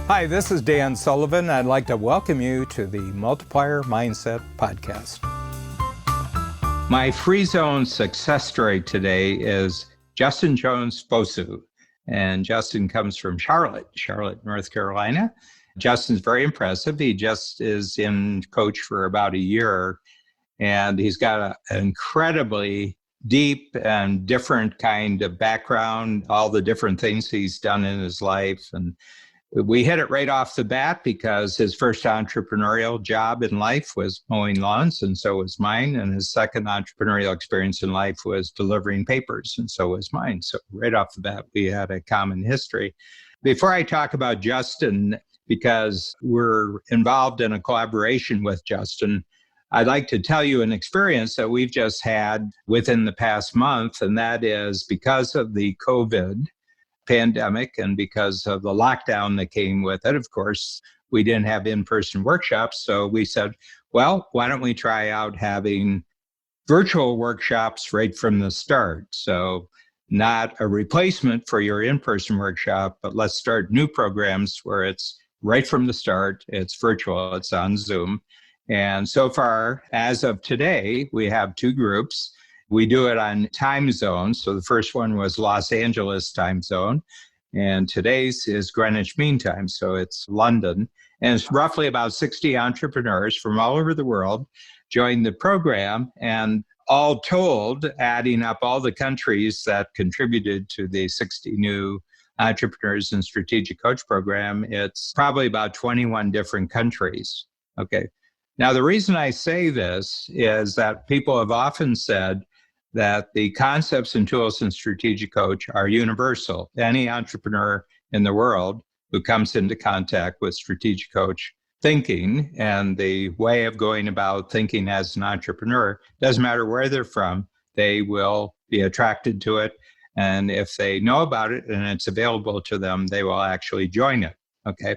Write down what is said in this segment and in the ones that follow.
Hi, this is Dan Sullivan. I'd like to welcome you to the Multiplier Mindset Podcast. My free zone success story today is Justin Jones-Fosu. And Justin comes from Charlotte, North Carolina. Justin's very impressive. He just is in coach for about a year, and he's got an incredibly deep and different kind of background, all the different things he's done in his life. And we hit it right off the bat because his first entrepreneurial job in life was mowing lawns, and so was mine. And his second entrepreneurial experience in life was delivering papers, and so was mine. So right off the bat, we had a common history. Before I talk about Justin, because we're involved in a collaboration with Justin, I'd like to tell you an experience that we've just had within the past month, and that is because of the COVID pandemic and because of the lockdown that came with it. Of course, we didn't have in-person workshops, so we said, well, why don't we try out having virtual workshops right from the start? So not a replacement for your in-person workshop, but let's start new programs where it's right from the start. It's virtual, it's on Zoom. And so far, as of today, we have two groups. We do it on time zones. So the first one was Los Angeles time zone, and today's is Greenwich Mean Time. So it's London. And it's roughly about 60 entrepreneurs from all over the world joined the program. And all told, adding up all the countries that contributed to the 60 new Entrepreneurs and Strategic Coach program, it's probably about 21 different countries. Okay. Now, the reason I say this is that people have often said that the concepts and tools in Strategic Coach are universal. Any entrepreneur in the world who comes into contact with Strategic Coach thinking and the way of going about thinking as an entrepreneur, doesn't matter where they're from, they will be attracted to it. And if they know about it and it's available to them, they will actually join it. Okay.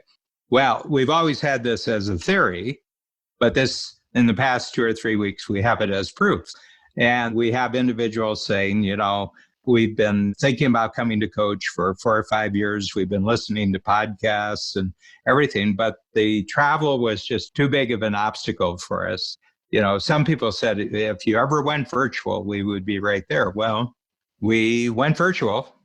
Well, we've always had this as a theory, but this, in the past 2 or 3 weeks, we have it as proof. And we have individuals saying, we've been thinking about coming to coach for 4 or 5 years. We've been listening to podcasts and everything, but the travel was just too big of an obstacle for us. Some people said, if you ever went virtual, we would be right there. Well, we went virtual,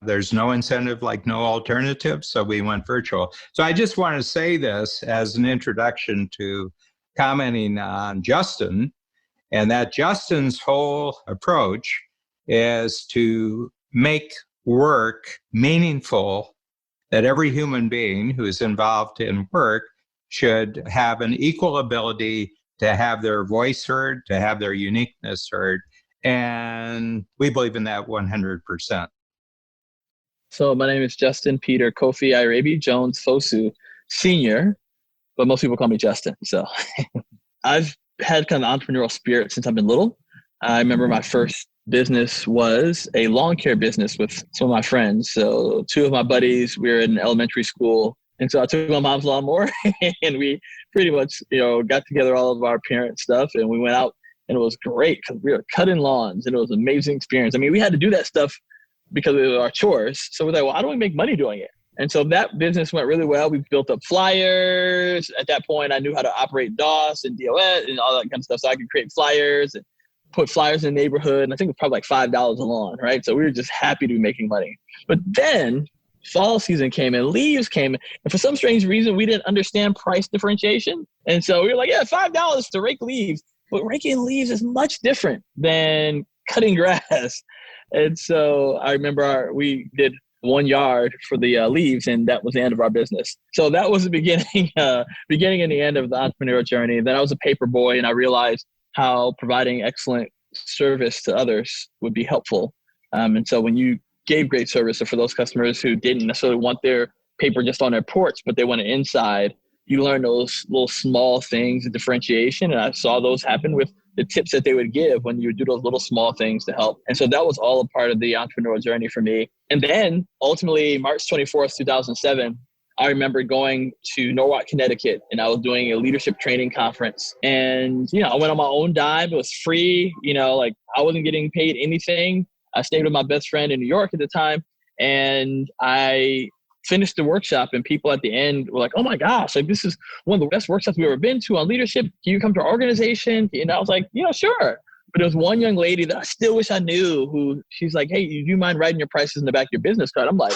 there's no incentive, like no alternative. So we went virtual. So I just want to say this as an introduction to commenting on Justin, and that Justin's whole approach is to make work meaningful, that every human being who is involved in work should have an equal ability to have their voice heard, to have their uniqueness heard. And we believe in that 100%. So my name is Justin Peter Kofi Irabi Jones-Fosu Sr., but most people call me Justin. So I've had kind of entrepreneurial spirit since I've been little. I remember my first business was a lawn care business with some of my friends. So 2 of my buddies, we were in elementary school. And so I took my mom's lawnmower and we pretty much, got together all of our parent stuff and we went out, and it was great because we were cutting lawns and it was an amazing experience. I mean, we had to do that stuff because it was our chores. So we're like, well, how do we make money doing it? And so that business went really well. We built up flyers. At that point, I knew how to operate DOS and DOS and all that kind of stuff. So I could create flyers and put flyers in the neighborhood. And I think it was probably like $5 a lawn, right? So we were just happy to be making money. But then fall season came and leaves came. And for some strange reason, we didn't understand price differentiation. And so we were like, yeah, $5 to rake leaves. But raking leaves is much different than cutting grass. And so I remember we did 1 yard for the leaves, and that was the end of our business. So that was the beginning and the end of the entrepreneurial journey. Then I was a paper boy, and I realized how providing excellent service to others would be helpful. And so when you gave great service for those customers who didn't necessarily want their paper just on their porch, but they want it inside, you learn those little small things of differentiation. And I saw those happen with the tips that they would give when you would do those little small things to help. And so that was all a part of the entrepreneurial journey for me. And then ultimately, March 24th, 2007, I remember going to Norwalk, Connecticut, and I was doing a leadership training conference. And, I went on my own dime. It was free. I wasn't getting paid anything. I stayed with my best friend in New York at the time. And I finished the workshop and people at the end were like, oh my gosh, like this is one of the best workshops we've ever been to on leadership. Can you come to our organization? And I was like, sure. But there was one young lady that I still wish I knew who she's like, hey, do you mind writing your prices in the back of your business card? I'm like,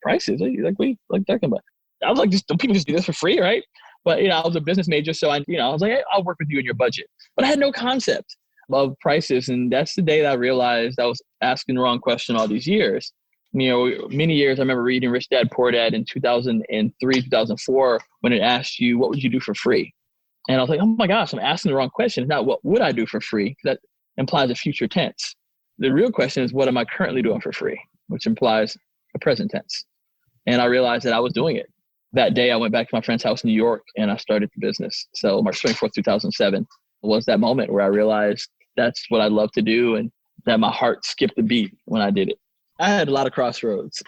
prices? What are you talking about? I was like, don't people just do this for free, right? But, I was a business major. So I was like, hey, I'll work with you in your budget. But I had no concept of prices. And that's the day that I realized I was asking the wrong question all these years. Many years, I remember reading Rich Dad, Poor Dad in 2003, 2004, when it asked you, what would you do for free? And I was like, oh my gosh, I'm asking the wrong question. It's not what would I do for free? That implies a future tense. The real question is, what am I currently doing for free? Which implies a present tense. And I realized that I was doing it. That day, I went back to my friend's house in New York and I started the business. So March 24th, 2007 was that moment where I realized that's what I love to do and that my heart skipped a beat when I did it. I had a lot of crossroads.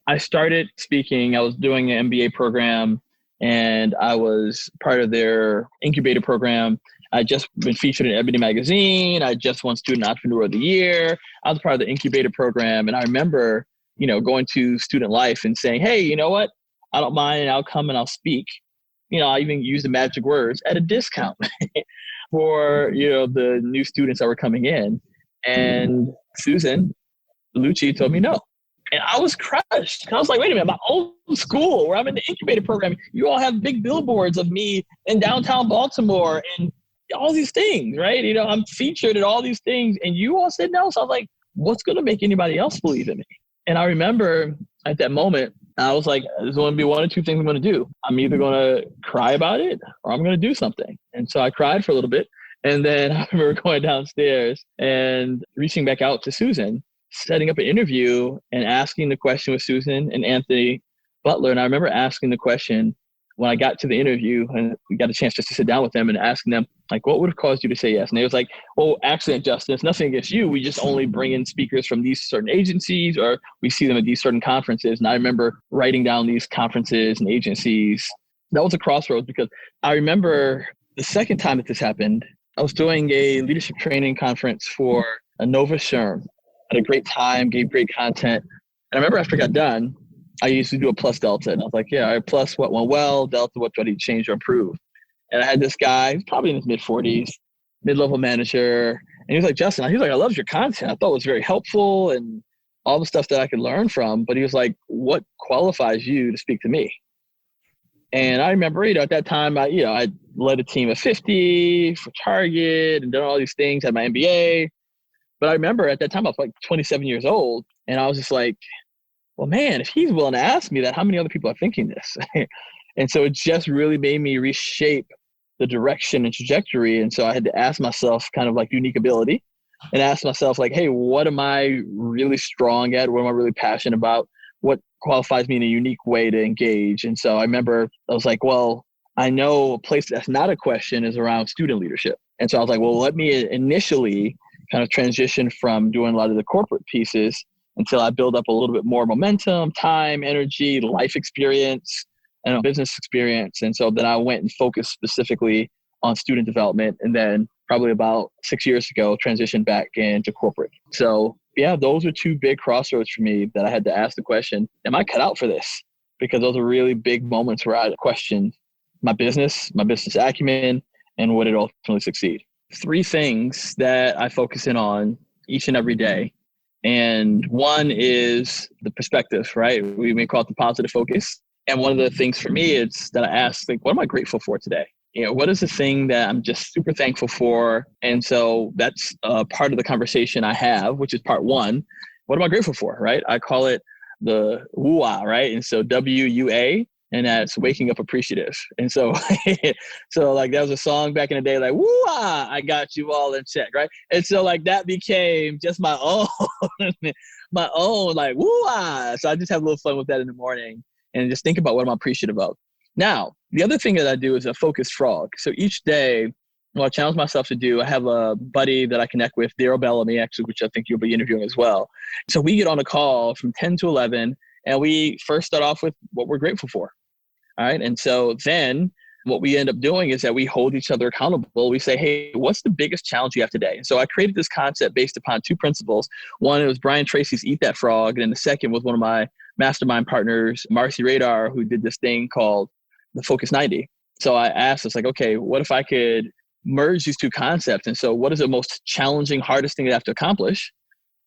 I started speaking. I was doing an MBA program and I was part of their incubator program. I just been featured in Ebony magazine. I just won Student Entrepreneur of the Year. I was part of the incubator program. And I remember, going to Student Life and saying, hey, you know what? I don't mind. I'll come and I'll speak. I even use the magic words at a discount for, the new students that were coming in. And Susan Lucci told me no. And I was crushed. I was like, wait a minute, my old school where I'm in the incubator program, you all have big billboards of me in downtown Baltimore and all these things, right? I'm featured at all these things and you all said no. So I was like, what's going to make anybody else believe in me? And I remember at that moment, I was like, there's going to be one or two things I'm going to do. I'm either going to cry about it or I'm going to do something. And so I cried for a little bit. And then I remember going downstairs and reaching back out to Susan, setting up an interview and asking the question with Susan and Anthony Butler. And I remember asking the question when I got to the interview and we got a chance just to sit down with them and asking them, like, what would have caused you to say yes? And they was like, well, actually, Justin, it's nothing against you. We just only bring in speakers from these certain agencies or we see them at these certain conferences. And I remember writing down these conferences and agencies. That was a crossroads because I remember the second time that this happened, I was doing a leadership training conference for a Nova Sherm. Had a great time, gave great content. And I remember after I got done, I used to do a plus delta. And I was like, yeah, all right, plus what went well, delta, what do I need to change or improve? And I had this guy, probably in his mid-40s, mid-level manager. And he was like, Justin, he was like, I loved your content. I thought it was very helpful and all the stuff that I could learn from. But he was like, what qualifies you to speak to me? And I remember, at that time, I led a team of 50 for Target and done all these things, had my MBA. But I remember at that time, I was like 27 years old. And I was just like, well, man, if he's willing to ask me that, how many other people are thinking this? And so it just really made me reshape the direction and trajectory. And so I had to ask myself kind of like unique ability and ask myself like, hey, what am I really strong at? What am I really passionate about? What qualifies me in a unique way to engage? And so I remember I was like, well, I know a place that's not a question is around student leadership. And so I was like, well, let me initially kind of transition from doing a lot of the corporate pieces until I build up a little bit more momentum, time, energy, life experience, and a business experience. And so then I went and focused specifically on student development. And then probably about 6 years ago, transitioned back into corporate. So yeah, those are two big crossroads for me that I had to ask the question, am I cut out for this? Because those are really big moments where I questioned my business acumen, and would it ultimately succeed? 3 things that I focus in on each and every day. And one is the perspective, right? We may call it the positive focus. And one of the things for me is that I ask, like, what am I grateful for today? What is the thing that I'm just super thankful for? And so that's part of the conversation I have, which is part 1. What am I grateful for, right? I call it the WUA, right? And so WUA, and that's waking up appreciative. And so, so like that was a song back in the day, like, WUA, I got you all in check, right? And so like that became just my own, like, WUA. So I just have a little fun with that in the morning and just think about what I'm appreciative of. Now, the other thing that I do is a focused frog. So each day, what I challenge myself to do, I have a buddy that I connect with, Daryl Bellamy, actually, which I think you'll be interviewing as well. So we get on a call from 10 to 11, and we first start off with what we're grateful for. All right. And so then what we end up doing is that we hold each other accountable. We say, hey, what's the biggest challenge you have today? And so I created this concept based upon two principles. One, it was Brian Tracy's Eat That Frog. And then the second was one of my mastermind partners, Marcy Radar, who did this thing called the Focus 90. So I asked us like, okay, what if I could merge these two concepts? And so what is the most challenging, hardest thing I have to accomplish?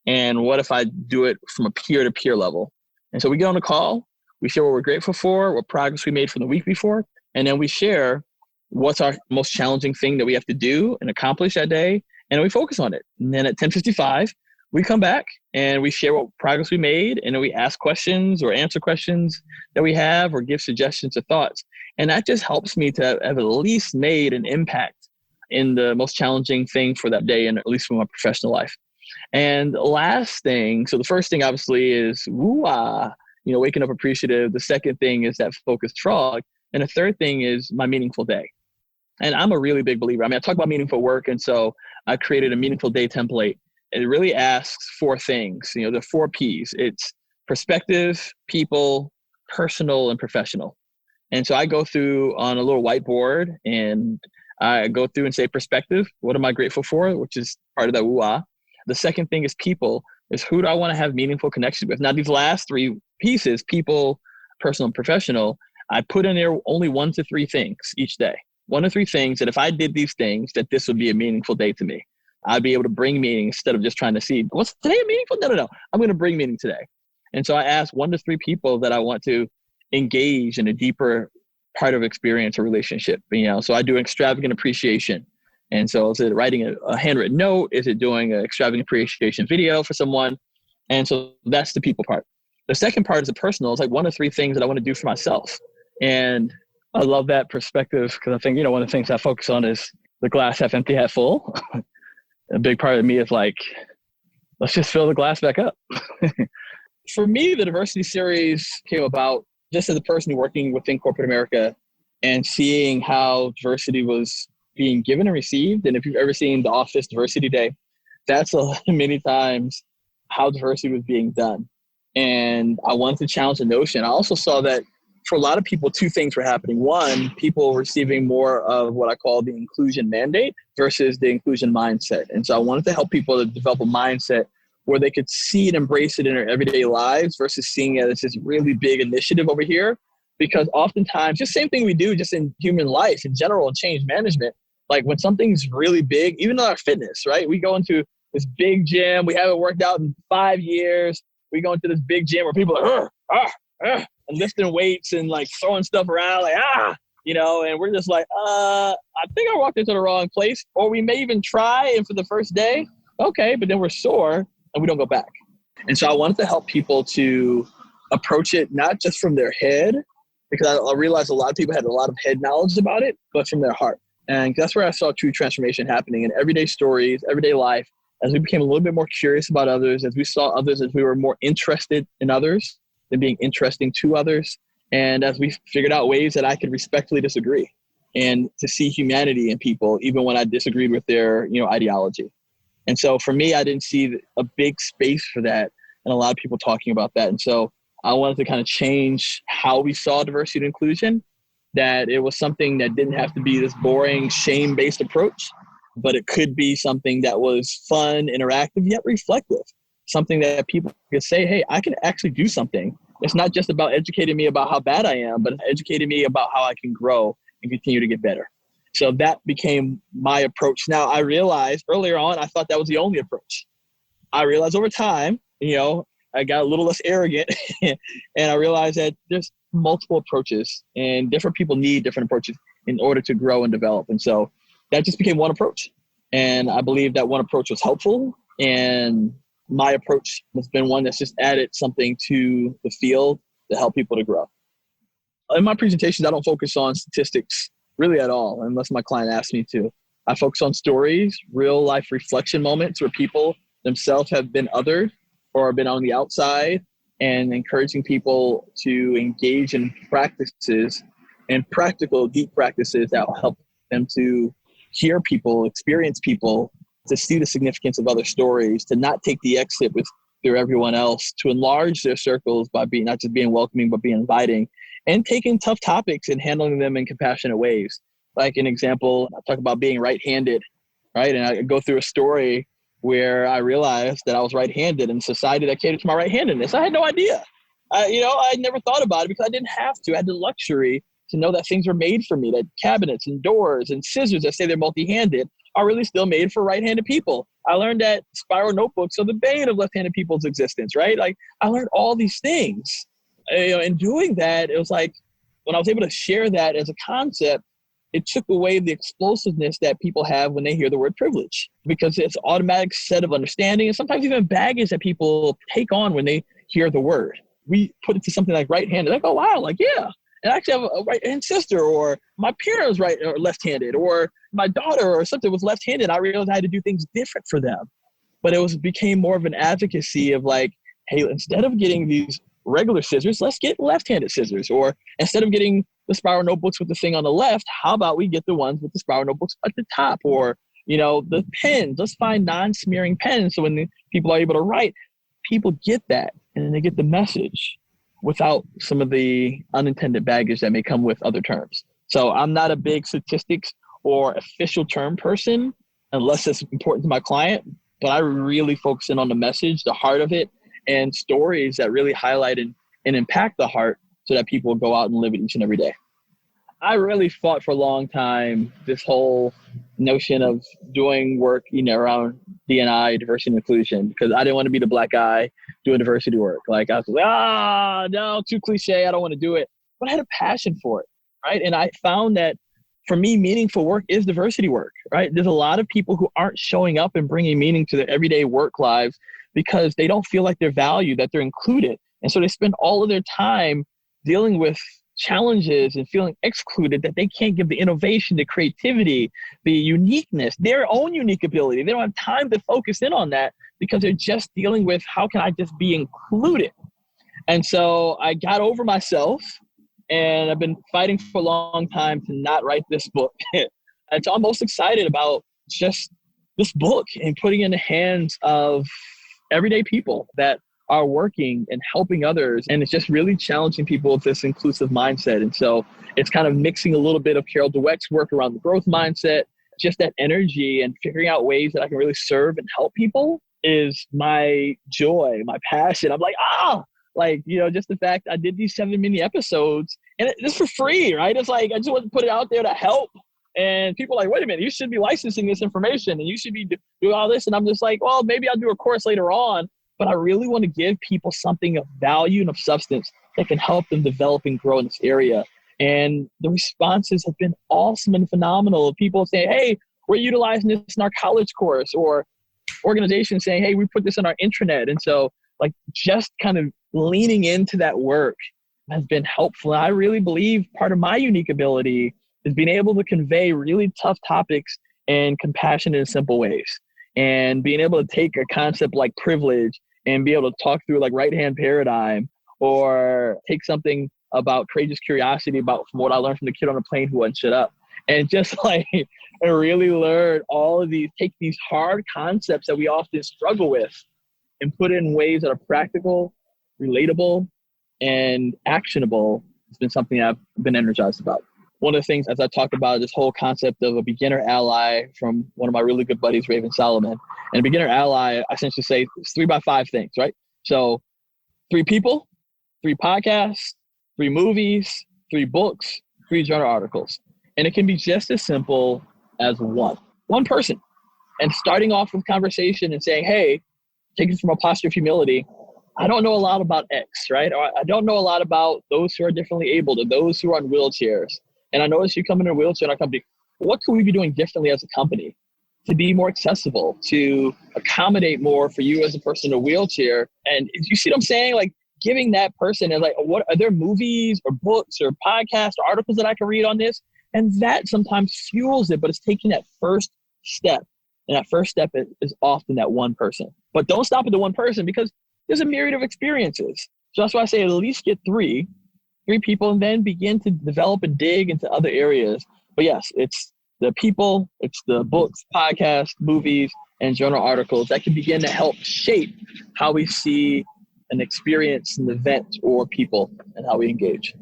And what if I do it from a peer-to-peer level? And so we get on a call, we share what we're grateful for, what progress we made from the week before, and then we share what's our most challenging thing that we have to do and accomplish that day, and we focus on it. And then at 10:55, we come back and we share what progress we made, and then we ask questions or answer questions that we have or give suggestions or thoughts. And that just helps me to have at least made an impact in the most challenging thing for that day, and at least for my professional life. And the last thing, so the first thing obviously is woo-ah, waking up appreciative. The second thing is that focused frog. And the third thing is my meaningful day. And I'm a really big believer. I mean, I talk about meaningful work. And so I created a meaningful day template. It really asks four things. The 4 Ps. It's perspective, people, personal, and professional. And so I go through on a little whiteboard and I go through and say perspective. What am I grateful for? Which is part of that woo-ah. The second thing is people, is who do I want to have meaningful connection with? Now, these last 3 pieces, people, personal, and professional, I put in there only 1 to 3 things each day. 1 to 3 things that if I did these things, that this would be a meaningful day to me. I'd be able to bring meaning instead of just trying to see, what's today meaningful? No. I'm going to bring meaning today. And so I asked 1 to 3 people that I want to engage in a deeper part of experience or relationship. So I do extravagant appreciation. And so is it writing a handwritten note? Is it doing an extravagant appreciation video for someone? And so that's the people part. The second part is the personal. It's like 1 to 3 things that I want to do for myself. And I love that perspective because I think, one of the things I focus on is the glass half empty, half full. A big part of me is like, let's just fill the glass back up. For me, the diversity series came about just as a person working within corporate America and seeing how diversity was being given and received. And if you've ever seen The Office Diversity Day, that's many times how diversity was being done. And I wanted to challenge the notion. I also saw that for a lot of people, 2 things were happening. One, people were receiving more of what I call the inclusion mandate versus the inclusion mindset. And so I wanted to help people to develop a mindset where they could see and embrace it in their everyday lives versus seeing it as this really big initiative over here. Because oftentimes, just same thing we do just in human life in general and change management, like when something's really big, even in our fitness, right? We go into this big gym. We haven't worked out in 5 years. We go into this big gym where people are and lifting weights and like throwing stuff around like, and we're just like, I think I walked into the wrong place. Or we may even try and for the first day, okay, but then we're sore and we don't go back. And so I wanted to help people to approach it, not just from their head, because I realized a lot of people had a lot of head knowledge about it, but from their heart. And that's where I saw true transformation happening in everyday stories, everyday life, as we became a little bit more curious about others, as we saw others, as we were more interested in others than being interesting to others. And as we figured out ways that I could respectfully disagree and to see humanity in people, even when I disagreed with their, ideology. And so for me, I didn't see a big space for that and a lot of people talking about that. And so I wanted to kind of change how we saw diversity and inclusion, that it was something that didn't have to be this boring, shame-based approach, but it could be something that was fun, interactive, yet reflective. Something that people could say, hey, I can actually do something. It's not just about educating me about how bad I am, but educating me about how I can grow and continue to get better. So that became my approach. Now, I realized earlier on, I thought that was the only approach. I realized over time, I got a little less arrogant and I realized that there's multiple approaches and different people need different approaches in order to grow and develop. And so that just became one approach. And I believe that one approach was helpful. And my approach has been one that's just added something to the field to help people to grow. In my presentations, I don't focus on statistics really at all, unless my client asks me to. I focus on stories, real life reflection moments where people themselves have been othered or been on the outside, and encouraging people to engage in practices and practical, deep practices that will help them to hear people, experience people, to see the significance of other stories, to not take the exit with through everyone else, to enlarge their circles by being not just being welcoming, but being inviting, and taking tough topics and handling them in compassionate ways. Like an example, I talk about being right-handed, right? And I go through a story where I realized that I was right-handed and society that catered to my right-handedness. I had no idea. I never thought about it because I didn't have to. I had the luxury to know that things were made for me, that cabinets and doors and scissors that say they're multi-handed are really still made for right-handed people. I learned that spiral notebooks are the bane of left-handed people's existence, right? Like I learned all these things. In doing that, it was like when I was able to share that as a concept, it took away the explosiveness that people have when they hear the word privilege, because it's an automatic set of understanding and sometimes even baggage that people take on when they hear the word. We put it to something like right-handed, like, oh, wow, like, yeah. And I actually have a right-hand sister, or my parents right or left-handed, or my daughter or something was left-handed. I realized I had to do things different for them. But it became more of an advocacy of like, hey, instead of getting these regular scissors, let's get left-handed scissors. Or instead of getting the spiral notebooks with the thing on the left, how about we get the ones with the spiral notebooks at the top? Or, the pens, let's find non-smearing pens. So when the people are able to write, people get that and then they get the message without some of the unintended baggage that may come with other terms. So I'm not a big statistics or official term person unless it's important to my client, but I really focus in on the message, the heart of it, and stories that really highlight and impact the heart so that people go out and live it each and every day. I really fought for a long time this whole notion of doing work, around D&I, diversity and inclusion, because I didn't want to be the black guy doing diversity work. Like I was like, no, too cliche. I don't want to do it. But I had a passion for it, right? And I found that for me, meaningful work is diversity work, right? There's a lot of people who aren't showing up and bringing meaning to their everyday work lives because they don't feel like they're valued, that they're included. And so they spend all of their time dealing with challenges and feeling excluded, that they can't give the innovation, the creativity, the uniqueness, their own unique ability. They don't have time to focus in on that because they're just dealing with how can I just be included? And so I got over myself, and I've been fighting for a long time to not write this book. And so I'm most excited about just this book and putting it in the hands of everyday people that are working and helping others. And it's just really challenging people with this inclusive mindset. And so it's kind of mixing a little bit of Carol Dweck's work around the growth mindset, just that energy, and figuring out ways that I can really serve and help people is my joy, my passion. I'm like, just the fact I did these 7 mini episodes and it's for free, right? It's like, I just want to put it out there to help. And people are like, wait a minute, you should be licensing this information and you should be doing all this. And I'm just like, well, maybe I'll do a course later on. But I really want to give people something of value and of substance that can help them develop and grow in this area. And the responses have been awesome and phenomenal. People saying, hey, we're utilizing this in our college course, or organizations saying, hey, we put this on our intranet. And so like just kind of leaning into that work has been helpful. And I really believe part of my unique ability is being able to convey really tough topics in compassionate and simple ways. And being able to take a concept like privilege and be able to talk through like right-hand paradigm, or take something about courageous curiosity from what I learned from the kid on the plane who wouldn't shut up. And just like, I really learn all of these, take these hard concepts that we often struggle with and put it in ways that are practical, relatable, and actionable. It's been something I've been energized about. One of the things, as I talked about, this whole concept of a beginner ally from one of my really good buddies, Raven Solomon. And a beginner ally, I essentially say it's 3x5 things, right? So 3 people, 3 podcasts, 3 movies, 3 books, 3 journal articles. And it can be just as simple as one person. And starting off with conversation and saying, hey, take it from a posture of humility. I don't know a lot about X, right? Or I don't know a lot about those who are differently able, or those who are on wheelchairs. And I noticed you come in a wheelchair in our company. What could we be doing differently as a company to be more accessible, to accommodate more for you as a person in a wheelchair? And you see what I'm saying? Like giving that person, and like, what are there movies or books or podcasts or articles that I can read on this? And that sometimes fuels it, but it's taking that first step. And that first step is often that one person. But don't stop at the one person, because there's a myriad of experiences. So that's why I say at least get 3 people, and then begin to develop and dig into other areas. But yes, it's the people, it's the books, podcasts, movies, and journal articles that can begin to help shape how we see an experience, an event, or people, and how we engage.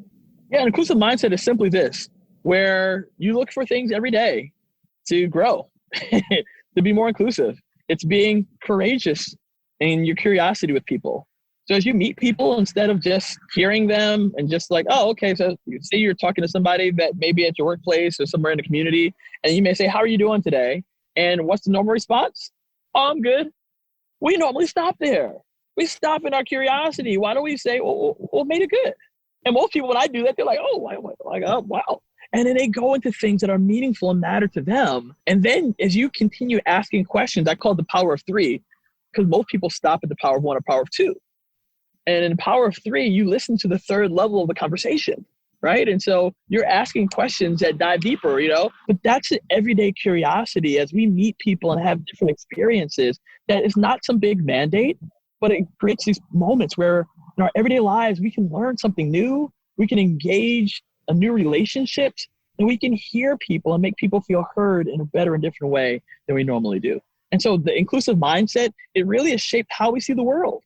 Yeah, an inclusive mindset is simply this, where you look for things every day to grow, to be more inclusive. It's being courageous in your curiosity with people. So as you meet people, instead of just hearing them and just like, oh, okay, so you say you're talking to somebody that maybe at your workplace or somewhere in the community, and you may say, how are you doing today? And what's the normal response? Oh, I'm good. We normally stop there. We stop in our curiosity. Why don't we say, well, made it good? And most people, when I do that, they're like, oh, wow. And then they go into things that are meaningful and matter to them. And then as you continue asking questions, I call it the power of three, because most people stop at the power of one or power of two. And in the power of three, you listen to the third level of the conversation, right? And so you're asking questions that dive deeper, but that's an everyday curiosity as we meet people and have different experiences. That is not some big mandate, but it creates these moments where in our everyday lives, we can learn something new, we can engage in new relationships, and we can hear people and make people feel heard in a better and different way than we normally do. And so the inclusive mindset, it really has shaped how we see the world.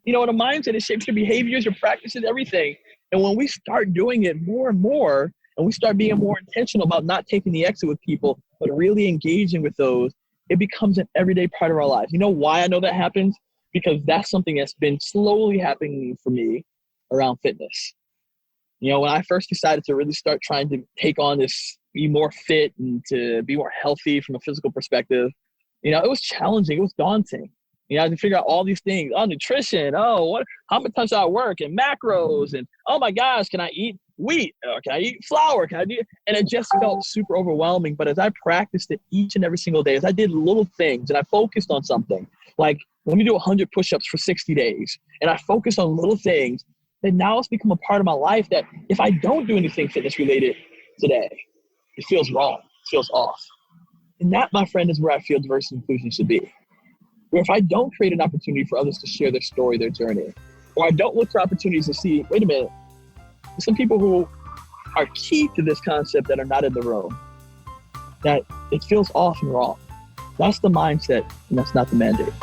And a mindset, it shapes your behaviors, your practices, everything. And when we start doing it more and more, and we start being more intentional about not taking the exit with people, but really engaging with those, it becomes an everyday part of our lives. You know why I know that happens? Because that's something that's been slowly happening for me around fitness. When I first decided to really start trying to take on this, be more fit and to be more healthy from a physical perspective, it was challenging. It was daunting. I had to figure out all these things. Oh, nutrition. Oh, how much time should I work? And macros. And oh my gosh, can I eat wheat? Or can I eat flour? And it just felt super overwhelming. But as I practiced it each and every single day, as I did little things and I focused on something, like let me do 100 push-ups for 60 days. And I focused on little things. And now it's become a part of my life that if I don't do anything fitness related today, it feels wrong. It feels off. And that, my friend, is where I feel diversity and inclusion should be. Where if I don't create an opportunity for others to share their story, their journey, or I don't look for opportunities to see, wait a minute, there's some people who are key to this concept that are not in the room, that it feels off and wrong. That's the mindset, and that's not the mandate.